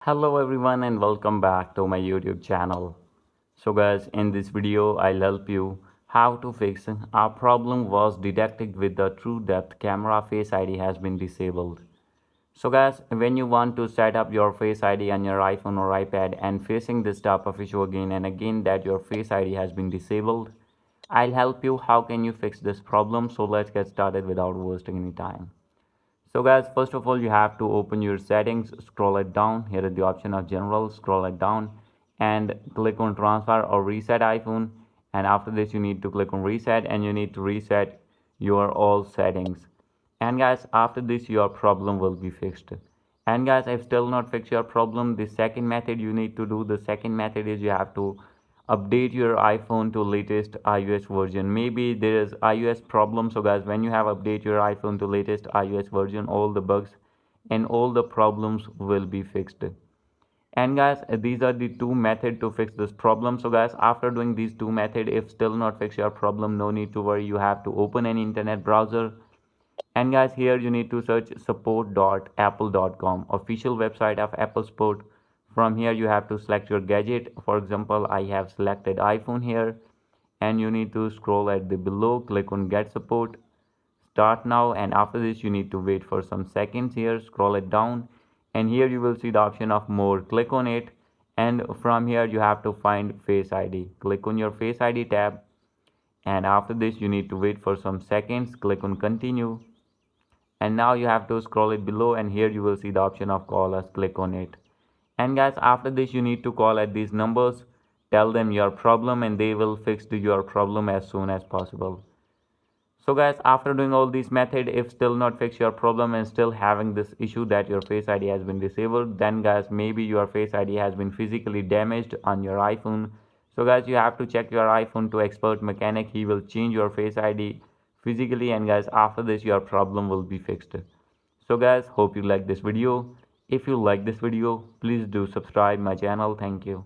Hello everyone and welcome back to my YouTube channel. So guys, in this video I'll help you how to fix a problem was detected with the Truedepth Camera Face ID has been disabled. So guys, when you want to set up your Face ID on your iPhone or iPad and facing this type of issue again and again that your Face ID has been disabled, I'll help you how can you fix this problem. So let's get started without wasting any time. So guys, first of all, you have to open your settings, scroll it down. Here is the option of general, scroll it down and click on transfer or reset iPhone. And after this, you need to click on reset and you need to reset your all settings. And guys, after this, your problem will be fixed. And guys, I've still not fixed your problem. The second method you need to do, the second method is you have to update your iPhone to latest iOS version. Maybe there is iOS problem. So guys, when you have update your iPhone to latest iOS version, all the bugs and all the problems will be fixed. And guys, these are the two methods to fix this problem. So guys, after doing these two methods, if still not fix your problem, no need to worry. You have to open an internet browser. And guys, here you need to search support.apple.com, official website of Apple Support. From here you have to select your gadget. For example, I have selected iPhone here, and you need to scroll at the below, click on get support, start now, and after this you need to wait for some seconds. Here scroll it down and here you will see the option of more, click on it, and from here you have to find Face ID. Click on your Face ID tab, and after this you need to wait for some seconds, click on continue, and now you have to scroll it below and here you will see the option of call us, click on it. And guys, after this you need to call at these numbers, tell them your problem and they will fix your problem as soon as possible. So guys, after doing all these method, if still not fix your problem and still having this issue that your Face ID has been disabled, then guys, maybe your Face ID has been physically damaged on your iPhone. So guys, you have to check your iPhone to expert mechanic. He will change your Face ID physically, and guys, after this your problem will be fixed. So guys, hope you like this video. If you like this video, please do subscribe my channel. Thank you.